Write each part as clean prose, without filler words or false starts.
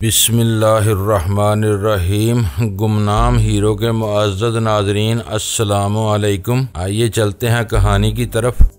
बिस्मिल्लाहिर्रहमानिर्रहीम। गुमनाम हीरो के मुअज़्ज़ज़ नाज़रीन, अस्सलामु अलैकुम। आइए चलते हैं कहानी की तरफ।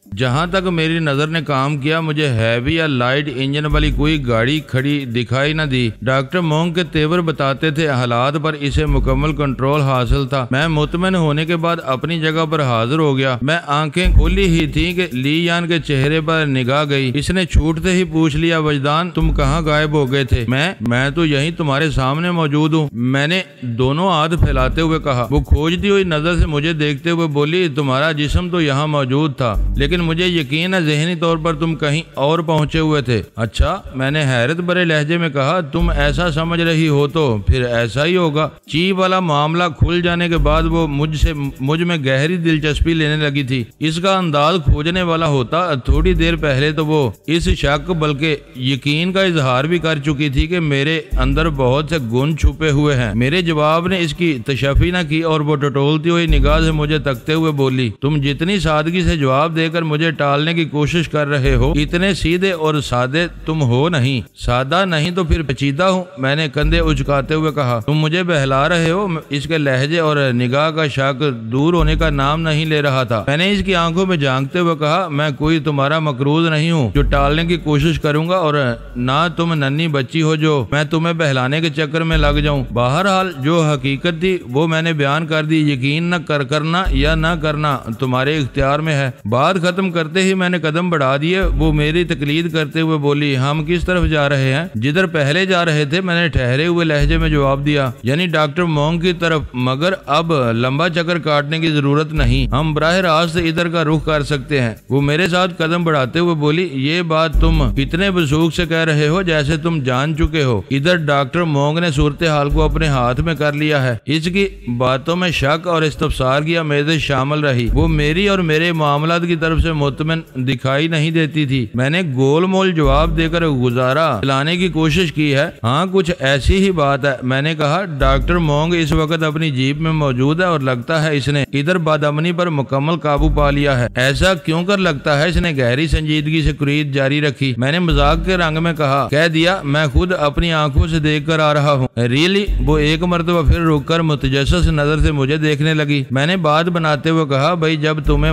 जहाँ तक मेरी नज़र ने काम किया, मुझे हैवी या लाइट इंजन वाली कोई गाड़ी खड़ी दिखाई न दी। डॉक्टर मोंग के तेवर बताते थे हालात पर इसे मुकम्मल कंट्रोल हासिल था। मैं मुतमईन होने के बाद अपनी जगह पर हाजिर हो गया। मैं आंखें खोली ही थी कि ली यान के चेहरे पर निगाह गई। इसने छूटते ही पूछ लिया, वजदान तुम कहाँ गायब हो गए थे? मैं तो यहीं तुम्हारे सामने मौजूद हूँ, मैंने दोनों हाथ फैलाते हुए कहा। वो खोजती हुई नजर से मुझे देखते हुए बोली, तुम्हारा जिस्म तो यहाँ मौजूद था, लेकिन मुझे यकीन है ज़हनी तौर पर तुम कहीं और पहुंचे हुए थे। अच्छा, मैंने हैरत भरे लहजे में कहा। तुम ऐसा समझ रही हो तो फिर ऐसा ही होगा। ची वाला मामला खुल जाने के बाद वो मुझ में गहरी दिलचस्पी लेने लगी थी। इसका अंदाज खोजने वाला होता, थोड़ी देर पहले तो वो इस शक बल्कि यकीन का इजहार भी कर चुकी थी कि मेरे अंदर बहुत से गुण छुपे हुए हैं। मेरे जवाब ने इसकी तशफ़ी न की और वो टटोलती हुई निगाह से मुझे तकते हुए बोली, तुम जितनी सादगी से जवाब देकर मुझे टालने की कोशिश कर रहे हो, इतने सीधे और सादे तुम हो नहीं। सादा नहीं तो फिर पेचीदा हूँ, मैंने कंधे उचकाते हुए कहा। तुम मुझे बहला रहे हो। इसके लहजे और निगाह का शक दूर होने का नाम नहीं ले रहा था। मैंने इसकी आंखों में झांकते हुए कहा, मैं कोई तुम्हारा मकरूज नहीं हूँ जो टालने की कोशिश करूंगा, और ना तुम नन्ही बच्ची हो जो मैं तुम्हें बहलाने के चक्कर में लग जाऊं। बहरहाल जो हकीकत थी वो मैंने बयान कर दी। यकीन न करना या न करना तुम्हारे इख्तियार में है। बात खत्म करते ही मैंने कदम बढ़ा दिए। वो मेरी तकलीद करते हुए बोली, हम किस तरफ जा रहे हैं? जिधर पहले जा रहे थे, मैंने ठहरे हुए लहजे में जवाब दिया, यानी डॉक्टर मोंग की तरफ। मगर अब लंबा चक्कर काटने की जरूरत नहीं, हम बराह रास्त इधर का रुख कर सकते हैं। वो मेरे साथ कदम बढ़ाते हुए बोली, ये बात तुम इतने वसूख से कह रहे हो जैसे तुम जान चुके हो। इधर डॉक्टर मोंग ने सूरत हाल को अपने हाथ में कर लिया है। इसकी बातों में शक और इस्तफसार की आमेज़ शामिल रही। वो मेरी और मेरे मामलात की तरफ से मुतमईन दिखाई नहीं देती थी। मैंने गोलमोल जवाब देकर गुजारा चलाने की कोशिश की है। हाँ, कुछ ऐसी ही बात है, मैंने कहा। डॉक्टर मोंग इस वक्त अपनी जीप में मौजूद है और लगता है इसने इधर बदअमनी पर मुकम्मल काबू पा लिया है। ऐसा क्यों कर लगता है? इसने गहरी संजीदगी से कुरीद जारी रखी। मैंने मजाक के रंग में कहा, कह दिया, मैं खुद अपनी आंखों से देख कर आ रहा हूँ। रियली? वो एक मरतबा फिर रुककर मुतजस्सिस नजर से मुझे देखने लगी। मैंने बात बनाते हुए कहा, भाई जब तुम्हें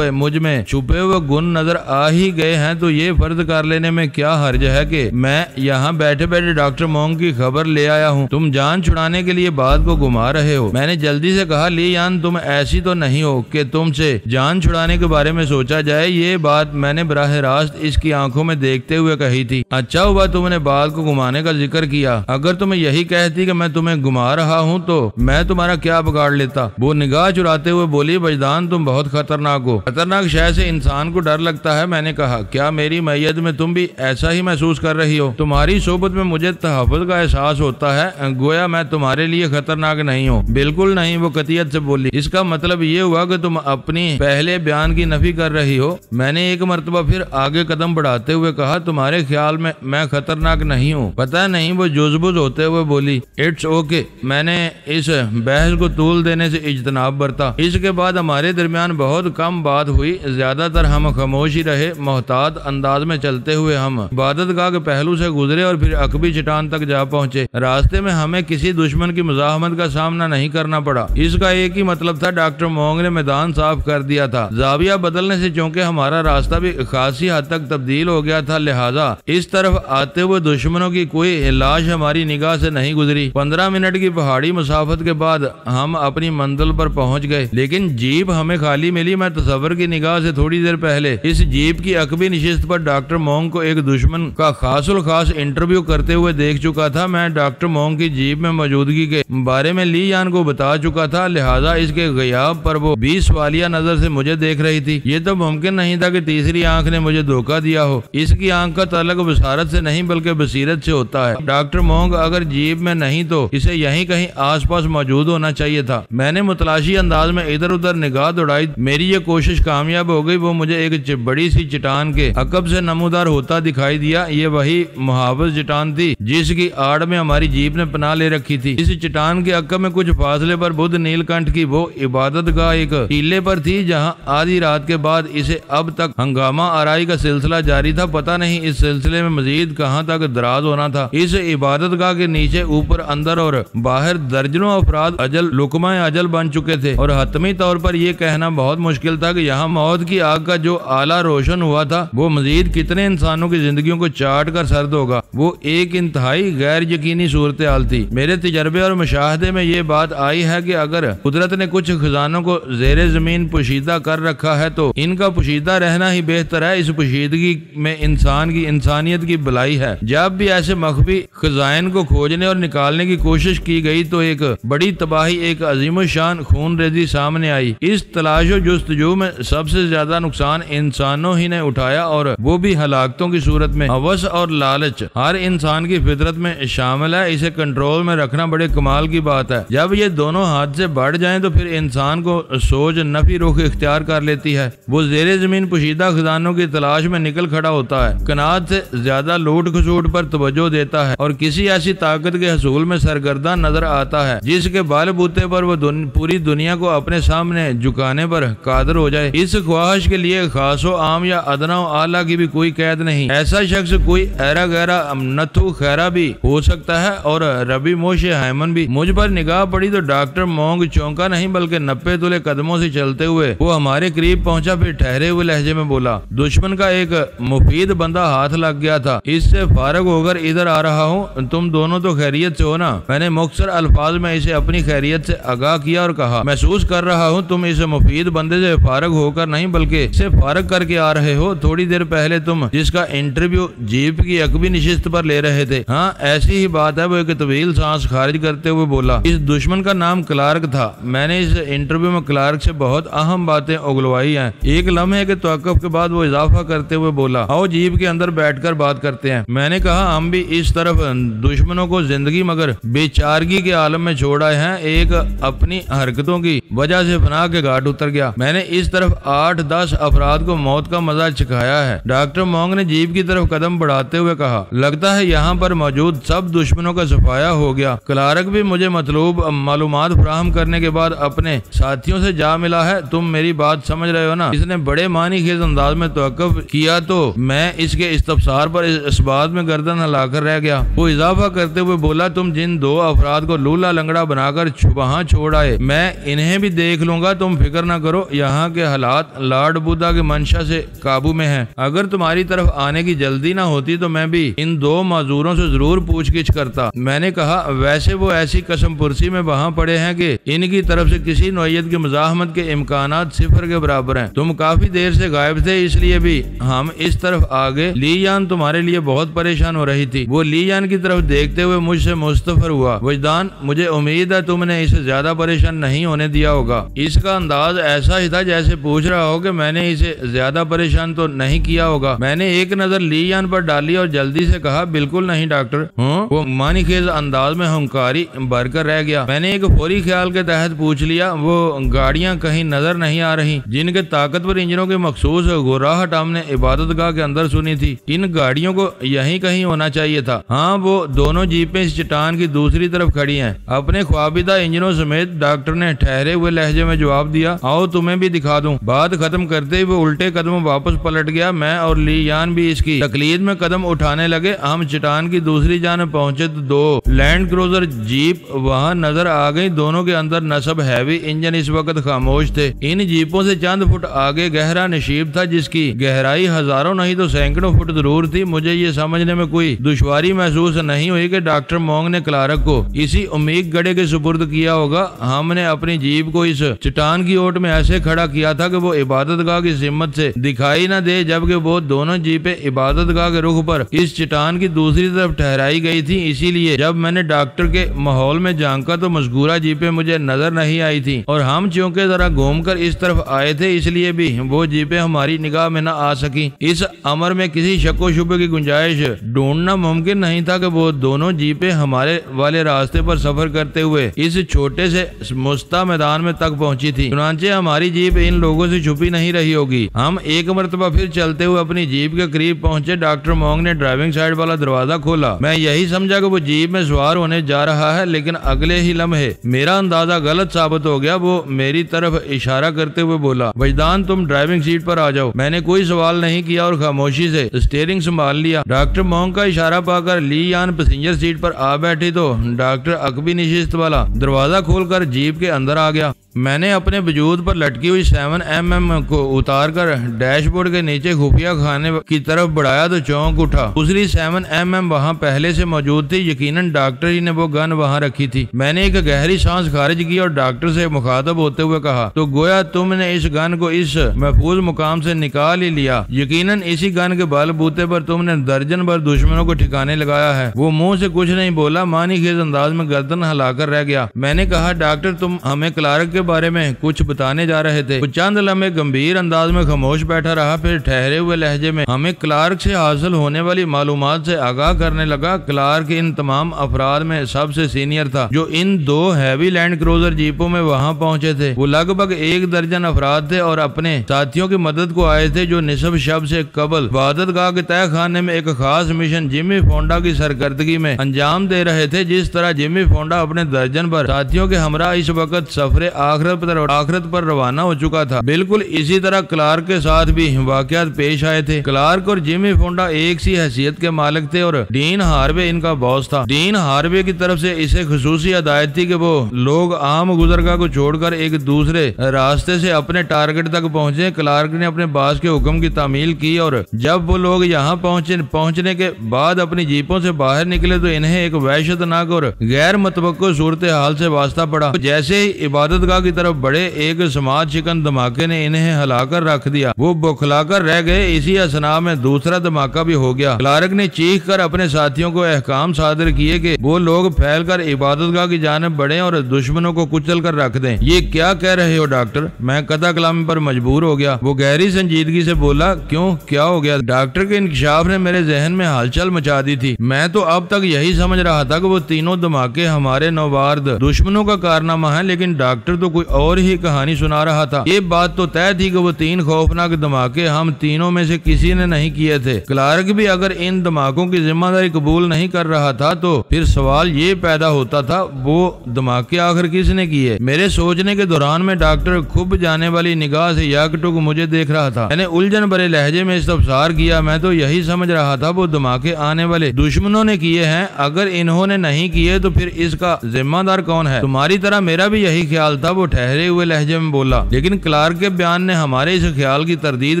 मुझ में छुपे हुए गुण नजर आ ही गए हैं तो ये फर्ज कर लेने में क्या हर्ज है कि मैं यहाँ बैठे बैठे डॉक्टर मोंग की खबर ले आया हूँ। तुम जान छुड़ाने के लिए बात को घुमा रहे हो। मैंने जल्दी से कहा, ली यान तुम ऐसी तो नहीं हो कि तुमसे जान छुड़ाने के बारे में सोचा जाए। ये बात मैंने बराह रास्त इसकी आंखों में देखते हुए कही थी। अच्छा हुआ तुमने बात को घुमाने का जिक्र किया। अगर तुम्हें यही कहती कि मैं तुम्हें घुमा रहा हूँ तो मैं तुम्हारा क्या बिगाड़ लेता? वो निगाह चुराते हुए बोली, वजदान तुम बहुत खतरनाक हो। खतरनाक शय से इंसान को डर लगता है। मैंने कहा, क्या मेरी मैयत में तुम भी ऐसा ही महसूस कर रही हो? तुम्हारी सोबत में मुझे तहफ़्फ़ुज़ का एहसास होता है, गोया मैं तुम्हारे लिए खतरनाक नहीं हूँ। बिल्कुल नहीं, वो कतियत से बोली। इसका मतलब ये हुआ कि तुम अपनी पहले बयान की नफी कर रही हो। मैंने एक मरतबा फिर आगे कदम बढ़ाते हुए कहा, तुम्हारे ख्याल में मैं खतरनाक नहीं हूँ? पता नहीं, वो जुज़बुज़ होते हुए बोली, इट्स ओके। मैंने इस बहस को तूल देने से इज्तनाब बरता। इसके बाद हमारे दरमियान बहुत कम बात हुई। ज्यादातर हम खामोश ही रहे। मोहतात अंदाज में चलते हुए हम इबादतगाह के पहलू से गुजरे और फिर अकबी चट्टान तक जा पहुंचे। रास्ते में हमें किसी दुश्मन की मुजाहमत का सामना नहीं करना पड़ा। इसका एक ही मतलब था, डॉक्टर मोंग ने मैदान साफ कर दिया था। जाविया बदलने से चूंकि हमारा रास्ता भी खासी हद तक तब्दील हो गया था, लिहाजा इस तरफ आते हुए दुश्मनों की कोई लाश हमारी निगाह से नहीं गुजरी। 15 मिनट की पहाड़ी मुसाफत के बाद हम अपनी मंजिल पर पहुंच गए, लेकिन जीप हमें खाली मिली। मैं तसव्वुर की निगाह से थोड़ी देर पहले इस जीप की अकबी निशिस्त पर डॉक्टर मोंग को एक दुश्मन का खासुल खास इंटरव्यू करते हुए देख चुका था। मैं डॉक्टर मोंग की जीप में मौजूदगी के बारे में ली यान को बता चुका था, लिहाजा इसके ग़याब पर वो 20 सवालिया नजर से मुझे देख रही थी। ये तो मुमकिन नहीं था कि तीसरी आंख ने मुझे धोखा दिया हो। इसकी आंख का ताल्लुक बसारत से नहीं बल्कि बसीरत से होता है। डॉक्टर मोंग अगर जीप में नहीं तो इसे यहीं कहीं आस पास मौजूद होना चाहिए था। मैंने मुतलाशी अंदाज में इधर उधर निगाह दौड़ाई। मेरी ये कोशिश कामयाब हो गई। वो मुझे एक बड़ी सी चट्टान के अकब से नमूदार होता दिखाई दिया। ये वही मुहावज चट्टान थी जिसकी आड़ में हमारी जीप ने पनाह ले रखी थी। इस चट्टान के अकब में कुछ फासले पर बुद्ध नीलकंठ की वो इबादत गाह एक टीले पर थी, जहाँ आधी रात के बाद इसे अब तक हंगामा आराई का सिलसिला जारी था। पता नहीं इस सिलसिले में मजीद कहाँ तक दराज होना था। इस इबादत गाह के नीचे, ऊपर, अंदर और बाहर दर्जनों अफराद अजल लुकमा अजल बन चुके थे और हतमी तौर पर यह कहना बहुत मुश्किल था कि यहाँ मौत की आग का जो आला रोशन हुआ था वो मजीद कितने इंसानों की जिंदगियों को चाट कर सर्द होगा। वो एक इंतहाई गैर यकीनी सूरत हाल थी। मेरे तजर्बे और मुशाहदे में ये बात आई है कि अगर कुदरत ने कुछ खजानों को जेरे जमीन पोशीदा कर रखा है तो इनका पोशीदा रहना ही बेहतर है। इस पोशीदगी में इंसान की इंसानियत की भलाई है। जब भी ऐसे मखफी खजाइन को खोजने और निकालने की कोशिश की गई तो एक बड़ी तबाही, एक अजीमशान खून रेजी सामने आई। इस तलाशो जुस्तजू में सबसे ज्यादा नुकसान इंसानों ही ने उठाया और वो भी हलाकतों की सूरत में। हवस और लालच हर इंसान की फितरत में शामिल है। इसे कंट्रोल में रखना बड़े कमाल की बात है। जब ये दोनों हाथ से बढ़ जाएं तो फिर इंसान को सोच नफी रुख इख्तियार कर लेती है। वो जेरे जमीन पोशीदा खजानों की तलाश में निकल खड़ा होता है, कनात से ज्यादा लूट खसूट पर तवज्जो देता है और किसी ऐसी ताकत के हसूल में सरगर्दा नजर आता है जिसके बलबूते पर वो पूरी दुनिया को अपने सामने झुकाने पर कादर हो जाए। इस ख्वाहिश के लिए खासो आम या अदना आला की भी कोई कैद नहीं। ऐसा शख्स कोई ऐरा गहरा नथु खैरा भी हो सकता है और रबी मोशे हैमन भी। मुझ पर निगाह पड़ी तो डॉक्टर मोंग चौंका नहीं बल्कि 90 तुले कदमों से चलते हुए वो हमारे करीब पहुंचा। फिर ठहरे हुए लहजे में बोला, दुश्मन का एक मुफीद बंदा हाथ लग गया था, इससे फारग होकर इधर आ रहा हूँ। तुम दोनों तो खैरियत से हो ना? मैंने मुख्तसर अल्फाज में इसे अपनी खैरियत से आगाह किया और कहा, महसूस कर रहा हूँ तुम इस मुफीद बंदे से फारग होकर नहीं बल्कि इसे फारग करके आ रहे हो। थोड़ी देर पहले तुम जिसका इंटरव्यू जीप की अकबी निशिस्त पर ले रहे थे। हाँ, ऐसी ही बात है। वो एक तवील सांस खारिज करते हुए बोला, इस दुश्मन का नाम क्लार्क था। मैंने इस इंटरव्यू में क्लार्क से बहुत अहम बातें उगलवाई हैं। एक लम्हे के तवक्कुफ के बाद वो इजाफा करते हुए बोला, आओ जीप के अंदर बैठकर बात करते हैं। मैंने कहा, हम भी इस तरफ दुश्मनों को जिंदगी मगर बेचारगी के आलम में छोड़ आए हैं। एक अपनी हरकतों की वजह से फना के घाट उतर गया। मैंने इस तरफ 8-10 अफराद को मौत का मजा चखाया है। डॉक्टर मोंग ने जीप की तरफ कदम बढ़ाते हुए कहा, लगता है यहाँ पर मौजूद सब दुश्मनों का सफाया हो गया। क्लार्क भी मुझे मतलूब मालूमात फराहम करने के बाद अपने साथियों से जा मिला है। तुम मेरी बात समझ रहे हो ना? इसने बड़े मानी खेज अंदाज में तवक्कुफ किया तो मैं इसके इस्तफसार पर इस बात में गर्दन हिलाकर रह गया। वो इजाफा करते हुए बोला, तुम जिन 2 अफराद को लूला लंगड़ा बनाकर वहाँ छोड़ आए, मैं इन्हें भी देख लूंगा। तुम फिक्र न करो, यहाँ के हालात लॉर्ड बुद्धा के मंशा से काबू में है। अगर तुम्हारी तरफ आने की जल्दी ना होती तो मैं भी इन 2 माजूरों से जरूर पूछगिछ करता। मैंने कहा, वैसे वो ऐसी कसम पुरसी में वहाँ पड़े हैं कि इनकी तरफ से किसी नौयत की मुजाहमत के इम्कानात सिफर के बराबर हैं। तुम काफी देर से गायब थे, इसलिए भी हम इस तरफ आ गए। लीयान तुम्हारे लिए बहुत परेशान हो रही थी। वो लीयान की तरफ देखते हुए मुझसे मुस्तफर हुआ, वजदान, मुझे उम्मीद है तुमने इसे ज्यादा परेशान नहीं होने दिया होगा। इसका अंदाज ऐसा ही था जैसे पूछ रहा हो कि मैंने इसे ज्यादा परेशान तो नहीं किया होगा। मैंने एक नजर लीयान पर डाली और जल्दी से कहा, बिल्कुल नहीं डॉक्टर। वो मानी खेज अंदाज में हुंकारी भरकर रह गया। मैंने एक फौरी ख्याल के तहत पूछ लिया, वो गाड़ियां कहीं नजर नहीं आ रही जिनके ताकतवर इंजनों के मखसूस गुर्राहट हमने इबादत गाह के अंदर सुनी थी? इन गाड़ियों को यहीं कहीं होना चाहिए था। हाँ, वो दोनों जीपें इस चट्टान की दूसरी तरफ खड़ी हैं। अपने ख्वाबिदा इंजनों समेत डॉक्टर ने ठहरे हुए लहजे में जवाब दिया, आओ तुम्हें भी दिखा दूं। बात खत्म करते ही वो उल्टे कदम वापस पलट गया। मैं और लीयान भी इसकी तकलीद में कदम उठाने लगे। हम चट्टान की दूसरी जाने पहुंचे तो 2 लैंड क्रूजर जीप वहां नजर आ गई। दोनों के अंदर नस्ब हैवी इंजन इस वक्त खामोश थे। इन जीपों से चंद फुट आगे गहरा नशीब था जिसकी गहराई हजारों नहीं तो सैकड़ों फुट जरूर थी। मुझे ये समझने में कोई दुश्वारी महसूस नहीं हुई कि डॉक्टर मोंग ने क्लार्क को इसी उम्मीद गड़े के सुपुर्द किया होगा। हमने अपनी जीप को इस चट्टान की ओट में ऐसे खड़ा किया था कि वो इबादत गाह की सिमत से दिखाई न दे, जबकि वो दोनों जीपें इबादत गाह के रुख पर इस चट्टान की दूसरी तरफ ठहराई गई थी। इसीलिए जब मैंने डॉक्टर के माहौल में झांका तो मज़कूरा जीपें मुझे नजर नहीं आई थी और हम चूंकि जरा घूमकर इस तरफ आए थे इसलिए भी वो जीपें हमारी निगाह में न आ सकी। इस अमर में किसी शक्को शुबे की गुंजाइश ढूंढना मुमकिन नहीं था कि वो दोनों जीपें हमारे वाले रास्ते पर सफर करते हुए इस छोटे से मुस्ता मैदान में तक पहुंची थी। चुनांचे हमारी जीप इन लोगों से छुपी नहीं नहीं रही होगी। हम एक मरतबा फिर चलते हुए अपनी जीप के करीब पहुंचे। डॉक्टर मोंग ने ड्राइविंग साइड वाला दरवाजा खोला। मैं यही समझा कि वो जीप में सवार होने जा रहा है, लेकिन अगले ही लम्हे मेरा अंदाजा गलत साबित हो गया। वो मेरी तरफ इशारा करते हुए बोला, वजदान तुम ड्राइविंग सीट पर आ जाओ। मैंने कोई सवाल नहीं किया और खामोशी से स्टीयरिंग संभाल लिया। डॉक्टर मोंग का इशारा पाकर ली यान पैसेंजर सीट पर आ बैठी तो डॉक्टर अकबी निशिस्त वाला दरवाजा खोलकर जीप के अंदर आ गया। मैंने अपने वजूद पर लटकी हुई 7mm को उतारकर डैशबोर्ड के नीचे खुफिया खाने की तरफ बढ़ाया तो चौंक उठा। दूसरी 7mm वहां पहले से मौजूद थी। यकीनन डॉक्टर ही ने वो गन वहां रखी थी। मैंने एक गहरी सांस खारिज की और डॉक्टर से मुखातब होते हुए कहा, तो गोया तुमने इस गन को इस महफूज मुकाम से निकाल ही लिया। यकीनन इसी गन के बलबूते पर तुमने दर्जन भर दुश्मनों को ठिकाने लगाया है। वो मुंह से कुछ नहीं बोला, मानी खेज अंदाज में गर्दन हिलाकर रह गया। मैंने कहा, डॉक्टर तुम हमें क्लार्क के बारे में कुछ बताने जा रहे थे। वो चंद लम्हे गंभीर अंदाज में खामोश बैठा रहा, फिर ठहरे हुए लहजे में हमें क्लार्क से हासिल होने वाली मालूमात से आगाह करने लगा। क्लार्क इन तमाम अफराद में सबसे सीनियर था जो इन 2 हैवी लैंड क्रूजर जीपों में वहां पहुंचे थे। वो लगभग 1 दर्जन अफराद थे और अपने साथियों की मदद को आए थे जो निसब शब से कबल इबादतगाह के तय खाने में एक खास मिशन जिमी फोंडा की सरकर्दगी में अंजाम दे रहे थे। जिस तरह जिमी फोंडा अपने दर्जन भर साथियों के हमरा इस वक्त सफरे आखिरत पर रवाना हो चुका था, बिल्कुल इसी तरह क्लार्क के साथ भी वाकयात पेश आए थे। क्लार्क और जिमी फोंडा एक सी हैसियत के मालिक थे और डीन हार्वे इनका बॉस था। डीन हार्वे की तरफ से इसे खुसूसी हदायत थी कि वो लोग आम गुजरगाह को छोड़कर एक दूसरे रास्ते से अपने टारगेट तक पहुंचे। क्लार्क ने अपने बॉस के हुक्म की तामील की और जब वो लोग यहाँ पहुंचने के बाद अपनी जीपों से बाहर निकले तो इन्हें एक वहशतनाक और गैर मुतवक्को सूरत हाल से वास्ता पड़ा। जैसे ही इबादतगाह की तरफ बड़े एक समाज शिकन धमाके ने इन्हें हिलाकर रख दिया। वो बौखलाकर रह गए। इसी असना में दूसरा धमाका भी हो गया। क्लार्क ने चीख कर अपने साथियों को अहकाम सादर किए कि वो लोग फैलकर इबादतगाह की जानिब बढ़े और दुश्मनों को कुचल कर रख दें। ये क्या कह रहे हो डॉक्टर? मैं कथा कलामी पर मजबूर हो गया। वो गहरी संजीदगी से बोला, क्यों, क्या हो गया? डॉक्टर के इंकशाफ ने मेरे जहन में हलचल मचा दी थी। मैं तो अब तक यही समझ रहा था कि वो तीनों धमाके हमारे नौवार्द दुश्मनों का कारनामा है, लेकिन डॉक्टर तो कोई और ही कहानी सुना रहा था। ये बात तो तय थी कि वो 3 खौफनाक धमाके हम तीनों में से किसी ने नहीं किए थे। क्लार्क भी अगर इन धमाकों की जिम्मेदारी कबूल नहीं कर रहा था तो फिर सवाल ये पैदा होता था, वो धमाके आखिर किसने किए? मेरे सोचने के दौरान में डॉक्टर खुब जाने वाली निगाह से यकटुक मुझे देख रहा था। मैंने उलझन भरे लहजे में इस्तफसार किया, मैं तो यही समझ रहा था वो धमाके आने वाले दुश्मनों ने किए हैं। अगर इन्होंने नहीं किए तो फिर इसका जिम्मेदार कौन है? तुम्हारी तरह मेरा भी यही ख्याल था, वो ठहरे हुए लहजे में बोला। लेकिन क्लार्क के बयान ने हमारे इस ख्याल की तरदीद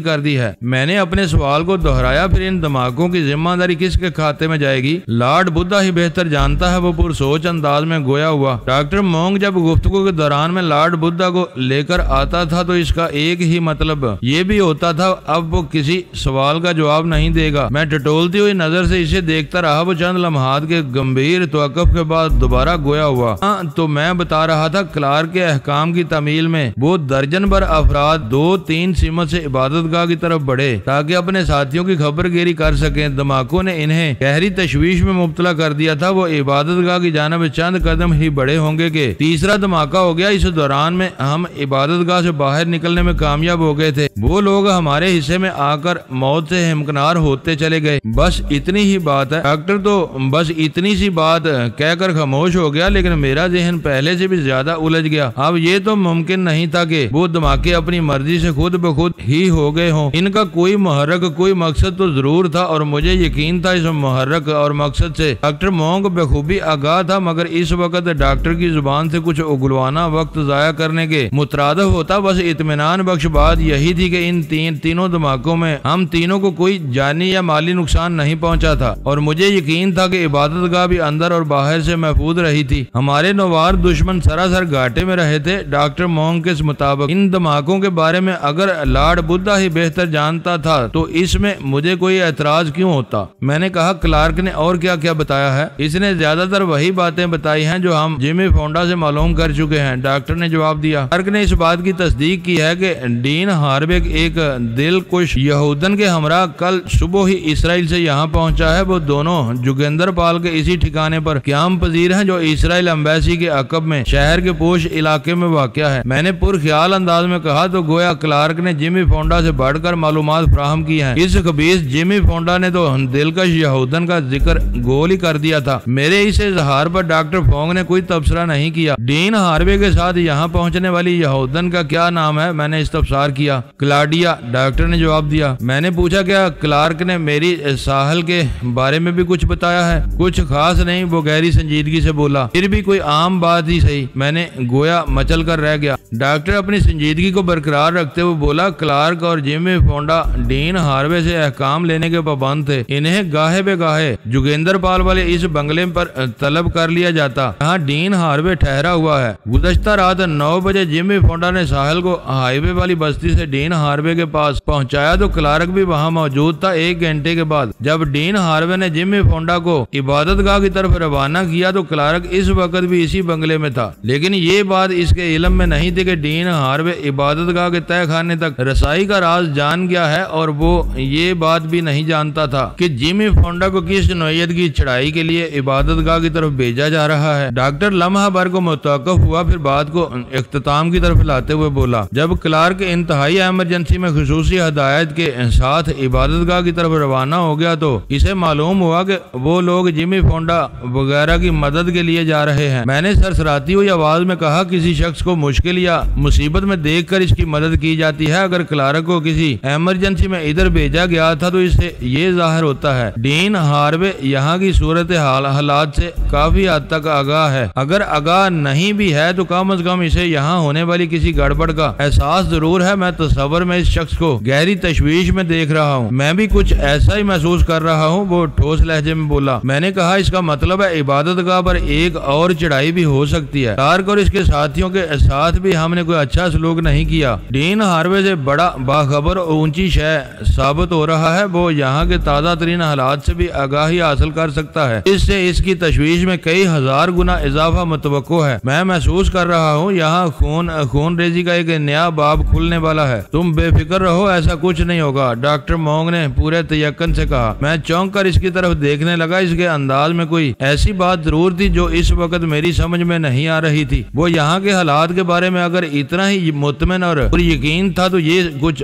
कर दी है। मैंने अपने सवाल को दोहराया, फिर इन धमाकों की जिम्मेदारी किसके खाते में जाएगी? लॉर्ड बुद्धा ही बेहतर जानता है, वो पुरसोच अंदाज में गोया हुआ। डॉक्टर मोंग जब गुफ्तगू के दौरान में लॉर्ड बुद्धा को लेकर आता था तो इसका एक ही मतलब ये भी होता था, अब वो किसी सवाल का जवाब नहीं देगा। मैं टटोलती हुई नजर से इसे देखता रहा। वो चंद लम्हात के गंभीर तवक्कुफ के बाद दोबारा गोया हुआ। हाँ, तो मैं बता रहा था, क्लार्क के अहकाम की तमील में वो दर्जन भर अफराद 2-3 सीमत से इबादतगाह की तरफ बढ़े ताकि अपने साथियों की खबरगिरी कर सकें। धमाकों ने इन्हें गहरी तशवीश में मुब्तला कर दिया था। वो इबादतगाह की जानिब चंद कदम ही बड़े होंगे कि तीसरा धमाका हो गया। इस दौरान में हम इबादतगाह से बाहर निकलने में कामयाब हो गए थे। वो लोग हमारे हिस्से में आकर मौत से हिमकनार होते चले गए। बस इतनी ही बात है। डॉक्टर तो बस इतनी सी बात कहकर खामोश हो गया, लेकिन मेरा जहन पहले से भी ज्यादा उलझ गया। अब ये तो मुमकिन नहीं था कि वो धमाके अपनी मर्जी से खुद ब खुद ही हो गए हों। इनका कोई मुहर्रक, कोई मकसद तो जरूर था और मुझे यकीन था इस मुहर्रक और मकसद से डॉक्टर मोंग बखूबी आगाह था। मगर इस वक्त डॉक्टर की जुबान से कुछ उगलवाना वक्त जाया करने के मुतरादिफ होता। बस इत्मीनान बख्श बात यही थी कि इन तीनों धमाकों में हम तीनों को कोई जानी या माली नुकसान नहीं पहुंचा था और मुझे यकीन था कि इबादतगाह भी अंदर और बाहर से महफूज रही थी। हमारे नौवार दुश्मन सरासर घाटे में रहे थे। डॉक्टर मोंग के मुताबिक इन धमाकों के बारे में अगर लॉर्ड बुद्धा ही बेहतर जानता था तो इसमें मुझे कोई एतराज क्यों होता? मैंने कहा, क्लार्क ने और क्या क्या बताया है? इसने ज्यादातर वही बातें बताई हैं जो हम जिमी फोंडा से मालूम कर चुके हैं, डॉक्टर ने जवाब दिया। क्लार्क ने इस बात की तस्दीक की है कि डीन हार्वे एक दिलकुश यहूदन के हमरा कल सुबह ही इसराइल से यहाँ पहुंचा है। वो दोनों जोगिंदर पाल के इसी ठिकाने पर क्याम पजीर हैं जो इसराइल एम्बेसी के अकब में शहर के पोश इलाके इलाके में वाक़या है। मैंने पुरख्याल अंदाज में कहा तो गोया क्लार्क ने जिमी फोंडा से बढ़कर मालूमात फराहम की हैं। इस खबीस जिमी फोंडा ने तो दिलकश यहूदन का जिक्र गोल ही कर दिया था। मेरे इस इजहार पर डॉक्टर फोंग ने कोई तबसरा नहीं किया। डीन हार्वे के साथ यहाँ पहुँचने वाली यहूदन का क्या नाम है, मैंने इस्तफसार किया। क्लाडिया, डॉक्टर ने जवाब दिया। मैंने पूछा क्या क्लार्क ने मेरी साहल के बारे में भी कुछ बताया है? कुछ खास नहीं, वो गहरी संजीदगी से बोला। फिर भी कोई आम बात ही सही, मैंने गोया मचल कर रह गया। डॉक्टर अपनी संजीदगी को बरकरार रखते हुए बोला, क्लार्क और जिमी फोंडा डीन हार्वे से अहकाम लेने के पाबंद थे। इन्हें गाहे बेगाहे जोगिंदर पाल वाले इस बंगले पर तलब कर लिया जाता। यहाँ डीन हार्वे ठहरा हुआ है। गुज़श्ता रात 9 बजे जिमी फोंडा ने साहिल को हाईवे वाली बस्ती से डीन हार्वे के पास पहुंचाया तो क्लार्क भी वहां मौजूद था। 1 घंटे के बाद जब डीन हार्वे ने जिमी फोंडा को इबादतगाह की तरफ रवाना किया तो क्लार्क इस वक्त भी इसी बंगले में था। लेकिन ये बात इसके इल्म में नहीं थी कि डीन हार्वे इबादतगाह के तय खाने तक रसाई का राज जान गया है, और वो ये बात भी नहीं जानता था कि जिमी फोंडा को किस नौयत की चढ़ाई के लिए इबादतगाह की तरफ भेजा जा रहा है। डॉक्टर लम्हा भर को मुतवक्किफ हुआ, फिर बात को इख्तिताम की तरफ लाते हुए बोला, जब क्लार्क इंतहाई इमरजेंसी में खुसूसी हदायत के साथ इबादतगाह की तरफ रवाना हो गया तो इसे मालूम हुआ कि वो लोग जिमी फोंडा वगैरह की मदद के लिए जा रहे हैं। मैंने सरसराती हुई आवाज में कहा, किसी शख्स को मुश्किल या मुसीबत में देखकर इसकी मदद की जाती है। अगर क्लार्क को किसी इमरजेंसी में इधर भेजा गया था तो इससे ये जाहिर होता है डीन हार्वे यहाँ की सूरत हालात से काफी हद तक आगाह है। अगर आगाह नहीं भी है तो कम अज कम इसे यहाँ होने वाली किसी गड़बड़ का एहसास जरूर है। मैं तस्वर में इस शख्स को गहरी तशवीश में देख रहा हूँ। मैं भी कुछ ऐसा ही महसूस कर रहा हूँ, वो ठोस लहजे में बोला। मैंने कहा, इसका मतलब है इबादतगाह पर एक और चढ़ाई भी हो सकती है। क्लार्क और इसके साथियों के साथ भी हमने कोई अच्छा सलूक नहीं किया। डीन हार्वे से बड़ा बाखबर और ऊंची शय साबित हो रहा है। वो यहाँ के ताज़ा तरीन हालात से भी आगाही हासिल कर सकता है। इससे इसकी तशवीश में कई हजार गुना इजाफा मुतवक्को है। मैं महसूस कर रहा हूँ यहाँ खून रेजी का एक नया बाब खुलने वाला है। तुम बेफिक्र रहो, ऐसा कुछ नहीं होगा, डॉक्टर मोंग ने पूरे तयक्कन से कहा। मैं चौंक कर इसकी तरफ देखने लगा। इसके अंदाज में कोई ऐसी बात जरूर थी जो इस वक्त मेरी समझ में नहीं आ रही थी। वो यहाँ के हालात के बारे में अगर इतना ही मुतमिन और यकीन था तो ये कुछ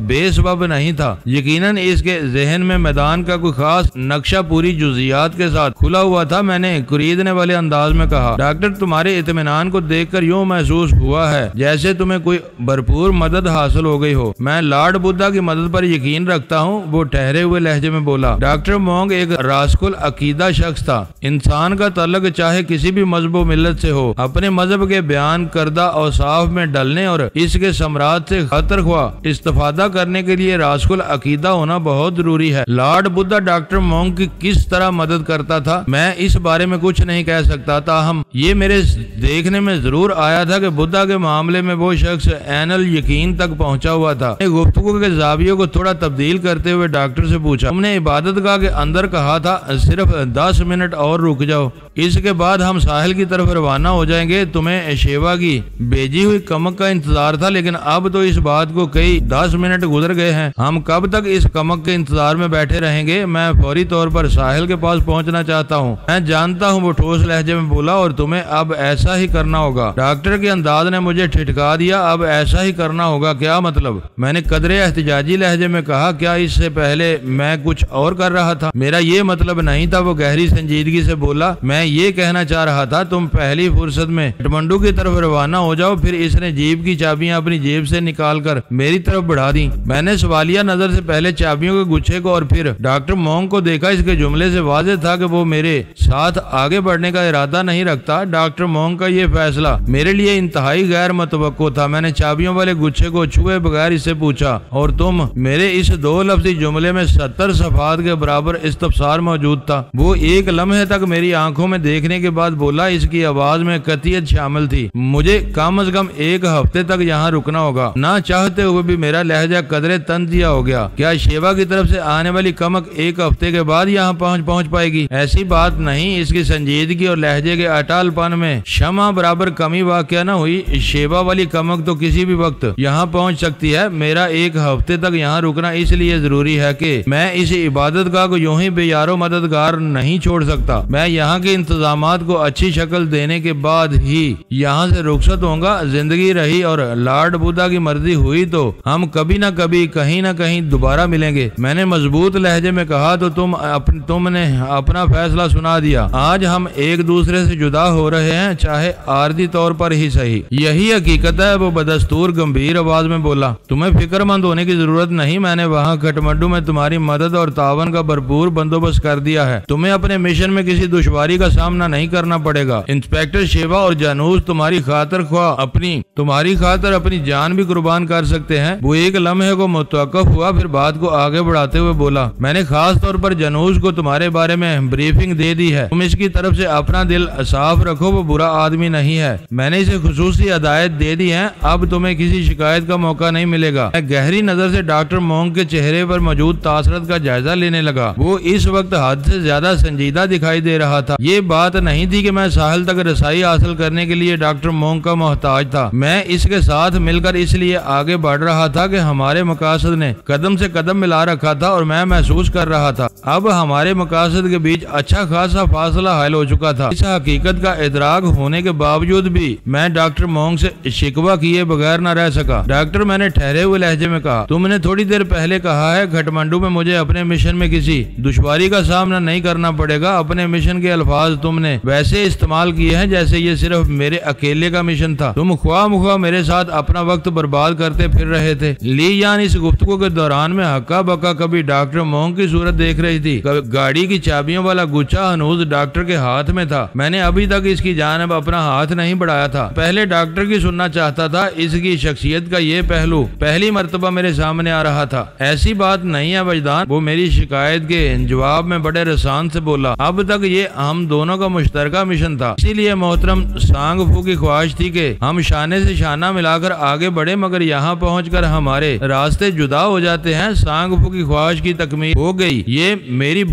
बेसबब नहीं था। यकीनन इसके जहन में मैदान का कोई खास नक्शा पूरी जुजियात के साथ खुला हुआ था। मैंने कुरीदने वाले अंदाज में कहा, डॉक्टर तुम्हारे इत्मीनान को देखकर यूं महसूस हुआ है जैसे तुम्हें कोई भरपूर मदद हासिल हो गई हो। मैं लॉर्ड बुद्धा की मदद पर यकीन रखता हूँ, वो ठहरे हुए लहजे में बोला। डॉक्टर मोंग एक रासकुल अकीदा शख्स था। इंसान का तल्लुक चाहे किसी भी मजहब मिल्लत से हो, अपने मजहब के बयान करदा और साफ में डलने और इसके सम्राट से खतर ख्वा इस्तेफादा करने के लिए रासकुल अकीदा होना बहुत जरूरी है। लॉर्ड बुद्धा डॉक्टर मोंग की किस तरह मदद करता था मैं इस बारे में कुछ नहीं कह सकता था। हम ये मेरे देखने में जरूर आया था कि बुद्धा के मामले में वो शख्स ऐनल यकीन तक पहुंचा हुआ था। गुफ्तगू के जावियों को थोड़ा तब्दील करते हुए डॉक्टर से पूछा, तुमने इबादतगाह के अंदर कहा था सिर्फ 10 मिनट और रुक जाओ, इसके बाद हम साहिल की तरफ रवाना हो जाएंगे। तुम्हें शेवा की भेजी हुई कमक का इंतजार था, लेकिन अब तो इस बात को कई 10 मिनट गुजर गए हैं। हम कब तक इस कमक के इंतजार में बैठे रहेंगे? मैं फौरी तौर पर साहिल के पास पहुंचना चाहता हूं। मैं जानता हूं, वो ठोस लहजे में बोला, और तुम्हें अब ऐसा ही करना होगा। डॉक्टर के अंदाज ने मुझे ठिठका दिया। अब ऐसा ही करना होगा क्या मतलब? मैंने कदरे एहतिजाजी लहजे में कहा, क्या इससे पहले मैं कुछ और कर रहा था? मेरा ये मतलब नहीं था, वो गहरी संजीदगी से बोला। मैं ये कहना चाह रहा था तुम पहली फुर्सत में काठमांडू की तरफ रवाना हो जाओ। फिर इसने जीप की चाबियां अपनी जेब से निकालकर मेरी तरफ बढ़ा दी। मैंने सवालिया नजर से पहले चाबियों के गुच्छे को और फिर डॉक्टर मोंग को देखा। इसके जुमले से वाज़ेह था कि वो मेरे साथ आगे बढ़ने का इरादा नहीं रखता। डॉक्टर मोंग का ये फैसला मेरे लिए इंतहाई गैर मुतवक्को था। मैंने चाबियों वाले गुच्छे को छुए बगैर इससे पूछा, और तुम? मेरे इस 2 लफ्ज़ी जुमले में 70 सफ़ात के बराबर इस्तफसार मौजूद था। वो एक लम्हे तक मेरी आंखों में देखने के बाद बोला। इसकी आवाज में कतियत शामिल थी। मुझे कम अज कम 1 हफ्ते तक यहाँ रुकना होगा। ना चाहते हुए भी मेरा लहजा कदरे तंजिया हो गया। क्या शेवा की तरफ से आने वाली कमक 1 हफ्ते के बाद यहाँ पहुँच पाएगी? ऐसी बात नहीं। इसकी संजीदगी और लहजे के अटालपन में शमा बराबर कमी वाक़या न हुई। शेवा वाली कमक तो किसी भी वक्त यहाँ पहुँच सकती है। मेरा 1 हफ्ते तक यहाँ रुकना इसलिए जरूरी है कि मैं इस इबादतगाह को यूं ही बेयारो मददगार नहीं छोड़ सकता। मैं यहाँ के इंतजामात को अच्छी शक्ल देने के बाद ही यहाँ से रुखसत होगा। जिंदगी रही और लॉर्ड बुद्धा की मर्जी हुई तो हम कभी न कभी कहीं न कहीं दोबारा मिलेंगे। मैंने मजबूत लहजे में कहा तो तुमने अपना फैसला सुना दिया। आज हम एक दूसरे से जुदा हो रहे हैं, चाहे आर्जी तौर पर ही सही। यही हकीकत है, वो बदस्तूर गंभीर आवाज में बोला। तुम्हें फिक्रमंद होने की जरूरत नहीं। मैंने वहाँ काठमांडू में तुम्हारी मदद और तावन का भरपूर बंदोबस्त कर दिया है। तुम्हें अपने मिशन में किसी दुश्वारी का सामना नहीं करना पड़ेगा। इंस्पेक्टर शिवा और जानूस तुम्हारी खातर अपनी जान भी कुर्बान कर सकते हैं। वो एक लम्हे को मुतवक्किफ हुआ, फिर बात को आगे बढ़ाते हुए बोला, मैंने खास तौर पर जानूस को तुम्हारे बारे में ब्रीफिंग दे दी है। तुम इसकी तरफ से अपना दिल साफ रखो, वो बुरा आदमी नहीं है। मैंने इसे खुसूसी हिदायत दे दी है। अब तुम्हें किसी शिकायत का मौका नहीं मिलेगा। मैं गहरी नजर से डॉक्टर मोंग के चेहरे पर मौजूद तासरत का जायजा लेने लगा। वो इस वक्त हद से ज्यादा संजीदा दिखाई दे रहा था। ये बात नहीं थी कि मैं साहिल तक रसाई हासिल करने के लिए डॉक्टर मोंग का मोहताज था। मैं इसके साथ मिलकर इसलिए आगे बढ़ रहा था कि हमारे मकासद ने कदम से कदम मिला रखा था और मैं महसूस कर रहा था अब हमारे मकासद के बीच अच्छा खासा फासला हल हो चुका था। इस हकीकत का इदराक होने के बावजूद भी मैं डॉक्टर मोंग से शिकवा किए बगैर न रह सका। डॉक्टर, मैंने ठहरे हुए लहजे में कहा, तुमने थोड़ी देर पहले कहा है काठमांडू में मुझे अपने मिशन में किसी दुश्वारी का सामना नहीं करना पड़ेगा। अपने मिशन के अल्फाज तुमने वैसे इस्तेमाल किए हैं जैसे ये सिर्फ मेरे अकेले का मिशन था। तुम ख्वाह मेरे साथ अपना वक्त बर्बाद करते फिर रहे थे। ली यान इस गुफ्तगू के दौरान में हक्का बक्का कभी डॉक्टर मोंग की सूरत देख रही थी, गाड़ी की चाबियों वाला गुच्छा हनूज डॉक्टर के हाथ में था। मैंने अभी तक इसकी जानिब अपना हाथ नहीं बढ़ाया था। पहले डॉक्टर की सुनना चाहता था। इसकी शख्सियत का ये पहलू पहली मर्तबा मेरे सामने आ रहा था। ऐसी बात नहीं है वजदान, वो मेरी शिकायत के जवाब में बड़े रसान से बोला। अब तक ये हम दोनों का मुश्तरका मिशन था, इसीलिए मोहतरम सांग फू की ख्वाहिश थी कि हम शाने से शाना मिलाकर आगे बढ़े, मगर यहाँ पहुँचकर हमारे रास्ते जुदा हो जाते हैं। सांग फू की ख्वाहिश की तकमील हो गई। ये मेरे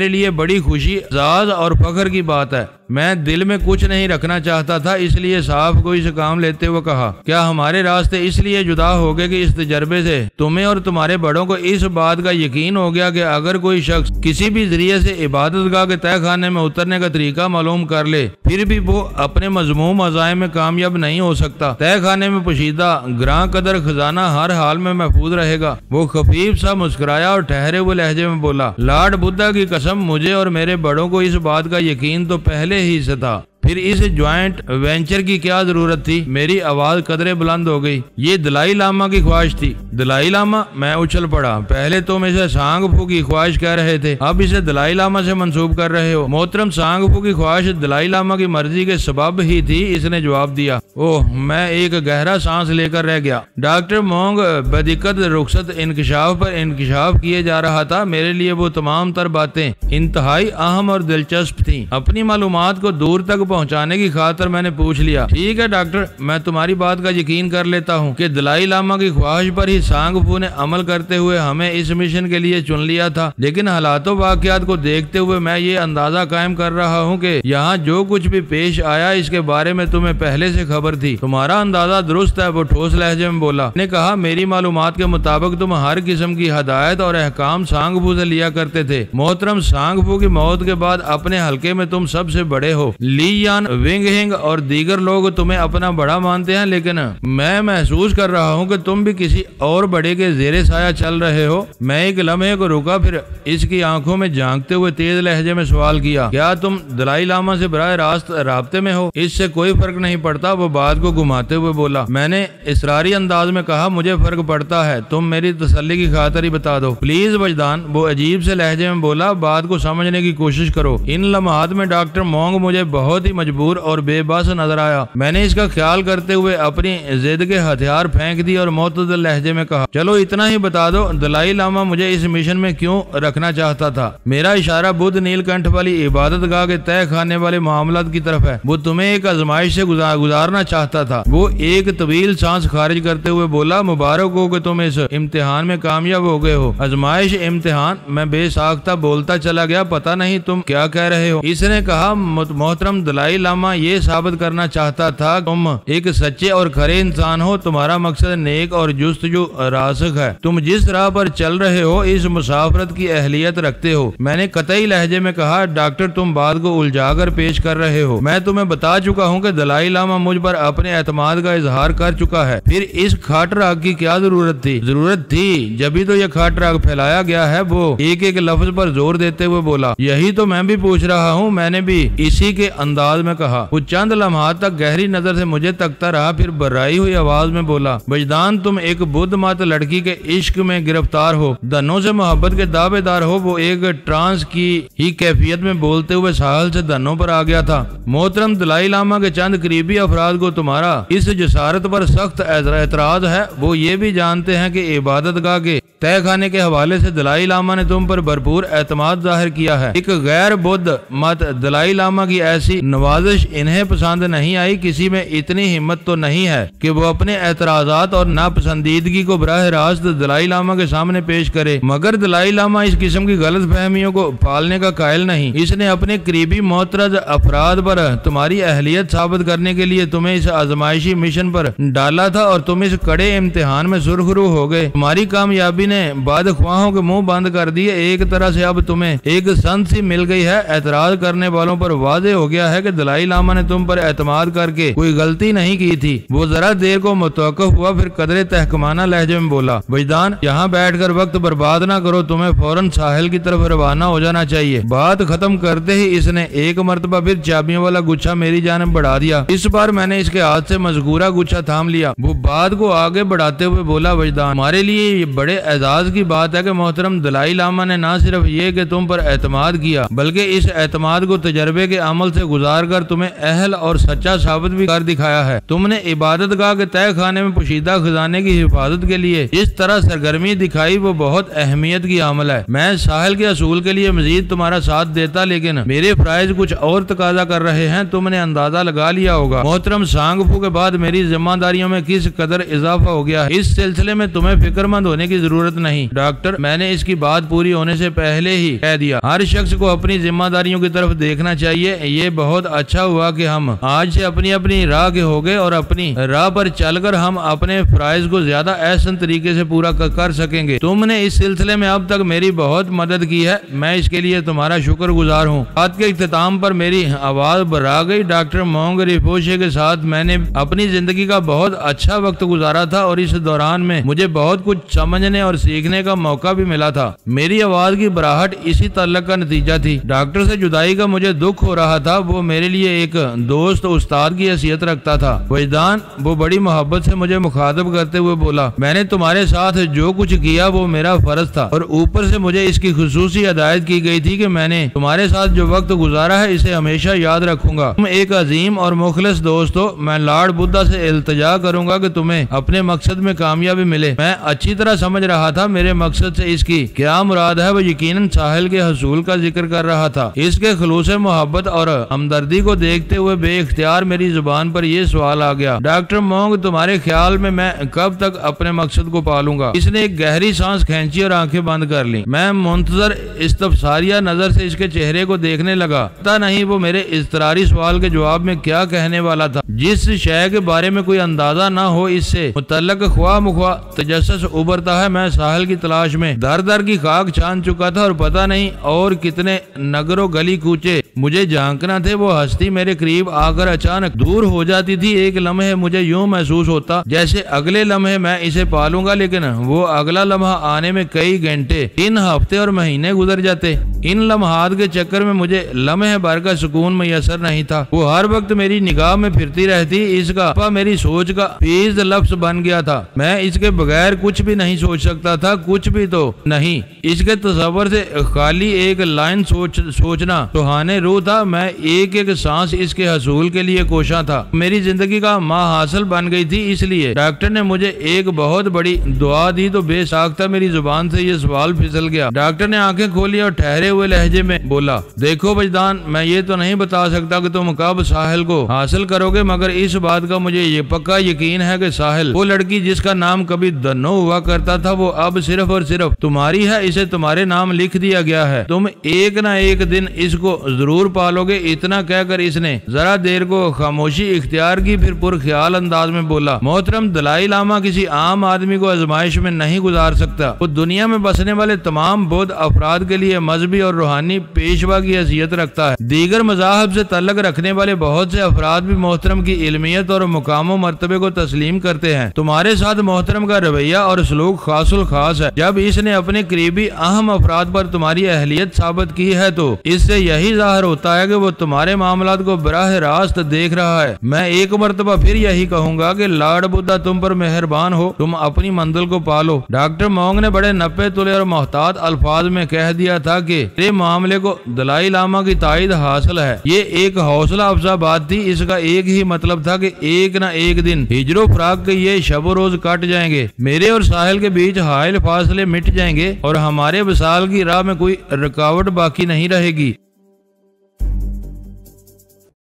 लिए बड़ी खुशी, एजाज और फख्र की बात है। मैं दिल में कुछ नहीं रखना चाहता था, इसलिए साफ कोई से काम लेते हुए कहा, क्या हमारे रास्ते इसलिए जुदा हो गए कि इस तजर्बे से तुम्हें और तुम्हारे बड़ों को इस बात का यकीन हो गया कि अगर कोई शख्स किसी भी जरिए से इबादतगाह के तय खाने में उतरने का तरीका मालूम कर ले, फिर भी वो अपने मजमूम अज़ाइम में कामयाब नहीं हो सकता। तय खाने में पोशीदा ग्रां कदर खजाना हर हाल में महफूज रहेगा। वो खफीफ सा मुस्कुराया और ठहरे हुए लहजे में बोला, लॉर्ड बुद्धा की कसम, मुझे और मेरे बड़ों को इस बात का यकीन तो पहले ही से था, फिर इस ज्वाइंट वेंचर की क्या जरूरत थी। मेरी आवाज कदरे बुलंद हो गई। ये दलाई लामा की ख्वाहिश थी। दलाई लामा? मैं उछल पड़ा। पहले तुम इसे सांग फू की ख्वाहिश कह रहे थे, अब इसे दलाई लामा से मंसूब कर रहे हो। मोहतरम, सांग फू की ख्वाहिश दलाई लामा की मर्जी के सबब ही थी, इसने जवाब दिया। ओह, मैं एक गहरा सांस लेकर रह गया। डॉक्टर मोंग बदिक्कत रुखसत इंकशाफ पर इंकशाफ किए जा रहा था। मेरे लिए वो तमाम तर बातें इंतहाई अहम और दिलचस्प थी। अपनी मालूमात को दूर तक पहुंचाने की खातिर मैंने पूछ लिया, ठीक है डॉक्टर, मैं तुम्हारी बात का यकीन कर लेता हूं कि दलाई लामा की ख्वाहिश पर ही सांग फू ने अमल करते हुए हमें इस मिशन के लिए चुन लिया था। लेकिन हालातों वाकयात को देखते हुए मैं ये अंदाजा कायम कर रहा हूं कि यहाँ जो कुछ भी पेश आया इसके बारे में तुम्हें पहले से खबर थी। तुम्हारा अंदाजा दुरुस्त है, वो ठोस लहजे में बोला। ने कहा, मेरी मालूमात के मुताबिक तुम हर किस्म की हदायत और अहकाम सांग फू से लिया करते थे। मोहतरम, सांग फू की मौत के बाद अपने हल्के में तुम सबसे बड़े हो। ली यान, विंग हिंग और दीगर लोग तुम्हें अपना बड़ा मानते हैं, लेकिन मैं महसूस कर रहा हूं कि तुम भी किसी और बड़े के जेरे साया चल रहे हो। मैं एक लम्हे को रुका, फिर इसकी आंखों में झांकते हुए तेज लहजे में सवाल किया, क्या तुम दलाई लामा से बराह रास्त राब्ते में हो? इससे कोई फर्क नहीं पड़ता, वो बात को घुमाते हुए बोला। मैंने इसरारी अंदाज में कहा, मुझे फर्क पड़ता है, तुम मेरी तसल्ली की खातिर ही बता दो प्लीज वजदान। वो अजीब से लहजे में बोला, बात को समझने की कोशिश करो। इन लम्हात में डॉक्टर मोंग मुझे बहुत ही मजबूर और बेबस नजर आया। मैंने इसका ख्याल करते हुए अपनी जिद के हथियार फेंक दी और मोतदल लहजे में कहा, चलो इतना ही बता दो, दलाई लामा मुझे इस मिशन में क्यों रखना चाहता था? मेरा इशारा बुद्ध नीलकंठ वाली इबादत गाह के तय खाने वाले मामलात की तरफ है। वो तुम्हें एक आजमाइश से गुजारना चाहता था। वो एक तवील सांस खारिज करते हुए बोला, मुबारक हो कि तुम इस इम्तिहान में कामयाब हो गए हो। आजमाइश, इम्तिहान? मैं बेसाख्ता बोलता चला गया, पता नहीं तुम क्या कह रहे हो। इसने कहा, मोहतरम दलाई लामा ये साबित करना चाहता था तुम एक सच्चे और खरे इंसान हो, तुम्हारा मकसद नेक और जुस्तजू रासिक है, तुम जिस राह पर चल रहे हो इस मुसाफरत की अहलियत रखते हो। मैंने कतई लहजे में कहा, डॉक्टर तुम बात को उलझाकर पेश कर रहे हो, मैं तुम्हें बता चुका हूँ कि दलाई लामा मुझ पर अपने एतमाद का इजहार कर चुका है, फिर इस खाट राग की क्या जरूरत थी? जरूरत थी, जब तो यह खाट राग फैलाया गया है। वो एक एक लफ्ज पर जोर देते हुए बोला, यही तो मैं भी पूछ रहा हूँ, मैंने भी इसी के अंदाज में कहा। वो चंद लम्हात तक गहरी नजर से मुझे तकता रहा, फिर बर्राई हुई आवाज में बोला, वजदान तुम एक बुद्ध मत लड़की के इश्क में गिरफ्तार हो, धनों से मोहब्बत के दावेदार हो। वो एक ट्रांस की ही कैफियत में बोलते हुए साहल से धनों पर आ गया था। मोहतरम दलाई लामा के चंद करीबी अफराद को तुम्हारा इस जसारत पर सख्त एतराज है। वो ये भी जानते हैं कि इबादतगाह के तय खाने के हवाले से दलाई लामा ने तुम पर भरपूर एतमाद जाहिर किया है। एक गैर बुद्ध मत दलाई लामा की ऐसी नवाजिश इन्हें पसंद नहीं आई। किसी में इतनी हिम्मत तो नहीं है कि वो अपने एतराजात और नापसंदीदगी को बराह रास्त दलाई लामा के सामने पेश करे, मगर दलाई लामा इस किस्म की गलत फहमियों को पालने का कायल नहीं। इसने अपने करीबी मोतरज अफराद पर तुम्हारी अहलियत साबित करने के लिए तुम्हें इस आजमाइशी मिशन पर डाला था और तुम इस कड़े इम्तिहान में सुरखरू हो गए। तुम्हारी कामयाबी ने बदख्वाहों के मुंह बंद कर दिए। एक तरह से अब तुम्हें एक संत सी मिल गई है। एतराज करने वालों पर वाज़ेह हो गया है कि दलाई लामा ने तुम पर एतमाद करके कोई गलती नहीं की थी। वो जरा देर को मुतवक्किफ हुआ, फिर कदरे तहकमाना लहजे में बोला, वजदान यहाँ बैठकर वक्त बर्बाद ना करो, तुम्हें फौरन साहिल की तरफ रवाना हो जाना चाहिए। बात खत्म करते ही इसने एक मरतबा फिर चाबियों वाला गुच्छा मेरी जानिब बढ़ा दिया। इस बार मैंने इसके हाथ से मजकूरा गुच्छा थाम लिया। वो बात को आगे बढ़ाते हुए बोला, वजदान हमारे लिए ये बड़े एजाज की बात है कि मोहतरम दलाई लामा ने न सिर्फ ये कि तुम पर एतमाद किया, बल्कि इस एतमाद को तजर्बे के अमल से गुजार कर तुम्हें अहल और सच्चा साबित भी कर दिखाया है। तुमने इबादतगाह के तय खाने में पोशीदा खजाने की हिफाजत के लिए जिस तरह सरगर्मी दिखाई वो बहुत अहमियत की अमल है। मैं साहिल के असूल के लिए मजीद तुम्हारा साथ देता, लेकिन मेरे फराइज कुछ और तकाजा कर रहे हैं। तुमने अंदाजा लगा लिया होगा मोहतरम सांगफू के बाद मेरी जिम्मेदारियों में किस कदर इजाफा हो गया है। इस सिलसिले में तुम्हें फिक्रमंद होने की जरूरत नहीं डॉक्टर, मैंने इसकी बात पूरी होने से पहले ही कह दिया। हर शख्स को अपनी जिम्मेदारियों की तरफ देखना चाहिए। ये बहुत अच्छा हुआ कि हम आज से अपनी अपनी राह के हो गए और अपनी राह पर चलकर हम अपने फराइज को ज्यादा ऐसा तरीके से पूरा कर सकेंगे। तुमने इस सिलसिले में अब तक मेरी बहुत मदद की है, मैं इसके लिए तुम्हारा शुक्रगुजार हूँ। बात के इख्तिताम पर मेरी आवाज बरा गई। डॉक्टर मोंग रिपोशे के साथ मैंने अपनी जिंदगी का बहुत अच्छा वक्त गुजारा था और इस दौरान में मुझे बहुत कुछ समझने और सीखने का मौका भी मिला था। मेरी आवाज की बराहट इसी तल्लक का नतीजा थी। डॉक्टर से जुदाई का मुझे दुख हो रहा था। वो मेरे लिए एक दोस्त उस्ताद की हैसियत रखता था। वजदान वो बड़ी मोहब्बत से मुझे मुखातब करते हुए बोला, मैंने तुम्हारे साथ जो कुछ किया वो मेरा फर्ज था और ऊपर से मुझे इसकी खुसूसी हिदायत की गई थी कि मैंने तुम्हारे साथ जो वक्त गुजारा है इसे हमेशा याद रखूंगा। तुम एक अजीम और मुखलिस दोस्त हो। मैं लॉर्ड बुद्धा से इल्तिजा करूंगा कि तुम्हें अपने मकसद में कामयाबी मिले। मैं अच्छी तरह समझ रहा था मेरे मकसद से इसकी क्या मुराद है। वो यकीनन साहिल के हसूल का जिक्र कर रहा था। इसके खलूस मोहब्बत और हमदर्दी को देखते हुए बेइख्तियार मेरी जुबान पर यह सवाल आ गया, डॉक्टर मोंग तुम्हारे ख्याल में मैं कब तक अपने मकसद को पालूंगा? इसने एक गहरी सांस खींची और आंखें बंद कर ली। मैं मुंतजर इस्तफसारिया नजर से इसके चेहरे को देखने लगा। पता नहीं वो मेरे इस्तरारी सवाल के जवाब में क्या कहने वाला था। जिस शय के बारे में कोई अंदाजा ना हो इससे मुतल्लक ख्वाह मुख्वा तजस्सुस उभरता है। मैं साहिल की तलाश में दर दर की खाक छान चुका था और पता नहीं और कितने नगरों गली कूचे मुझे झांकना थे। वो हस्ती मेरे करीब आकर अचानक दूर हो जाती थी। एक लम्हे मुझे यूं महसूस होता जैसे अगले लम्हे मैं इसे पालूंगा, लेकिन वो अगला लम्हा आने में कई घंटे, 3 हफ्ते और महीने गुजर जाते। इन लम्हात के चक्कर में मुझे लम्हे भर का सुकून मैसर नहीं था। वो हर वक्त मेरी निगाह में फिरती रहती। इसका मेरी सोच का फीज लफ्ज बन गया था। मैं इसके बगैर कुछ भी नहीं सोच सकता था, कुछ भी तो नहीं। इसके तस्वर से खाली एक लाइन सोचना सुहाने रूह था। मैं एक एक सांस इसके हसूल के लिए कोशा था। मेरी जिंदगी का माँ हासिल बन गई थी। इसलिए डॉक्टर ने मुझे एक बहुत बड़ी दुआ दी तो बेसाख्ता मेरी जुबान से ये सवाल फिसल गया। डॉक्टर ने आंखें खोली और ठहरे हुए लहजे में बोला, देखो वजदान, मैं ये तो नहीं बता सकता कि तुम कब साहिल को हासिल करोगे, मगर इस बात का मुझे ये पक्का यकीन है कि साहिल, वो लड़की जिसका नाम कभी धन्नो हुआ करता था, वो अब सिर्फ और सिर्फ तुम्हारी है। इसे तुम्हारे नाम लिख दिया गया है। तुम एक ना एक दिन इसको जरूर जरूर पालोगे। इतना कहकर इसने जरा देर को खामोशी इख्तियार की, फिर पुरख्याल अंदाज में बोला, मोहतरम दलाई लामा किसी आम आदमी को आजमाइश में नहीं गुजार सकता। वो दुनिया में बसने वाले तमाम बौद्ध अफराद के लिए मजहबी और रूहानी पेशवा की हैसियत रखता है। दीगर मज़ाहब से तल्लक रखने वाले बहुत से अफराद भी मोहतरम की इल्मियत और मुकाम मर्तबे को तस्लीम करते हैं। तुम्हारे साथ मोहतरम का रवैया और सलूक खासुल खास है। जब इसने अपने करीबी अहम अफराद पर तुम्हारी अहलियत साबित की है तो इससे यही जाहिर होता है कि वो तुम्हारे मामलात को बराह रास्त देख रहा है। मैं एक मर्तबा फिर यही कहूंगा कि लॉर्ड बुद्धा तुम पर मेहरबान हो, तुम अपनी मंजिल को पालो। डॉक्टर मोंग ने बड़े नपे तुले और मोहतात अल्फाज में कह दिया था कि तेरे मामले को दलाई लामा की तायद हासिल है। ये एक हौसला अफजा बात थी। इसका एक ही मतलब था कि एक न एक दिन हिजरो फराक के ये शब रोज कट जाएंगे, मेरे और साहिल के बीच हाइल फासले मिट जाएंगे और हमारे विसाल की राह में कोई रुकावट बाकी नहीं रहेगी।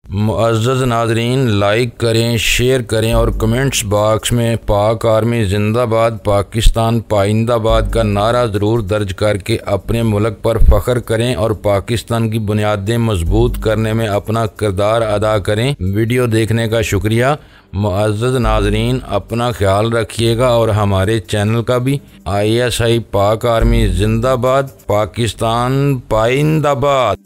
मुअज़्ज़ज़ नाज़रीन, लाइक करें, शेयर करें और कमेंट्स बॉक्स में पाक आर्मी जिंदाबाद, पाकिस्तान पाइंदाबाद का नारा ज़रूर दर्ज करके अपने मुल्क पर फ़ख्र करें और पाकिस्तान की बुनियादें मजबूत करने में अपना किरदार अदा करें। वीडियो देखने का शुक्रिया। मुअज़्ज़ज़ नाज़रीन, अपना ख्याल रखिएगा और हमारे चैनल का भी। ISI पाक आर्मी जिंदाबाद, पाकिस्तान पाइंदाबाद।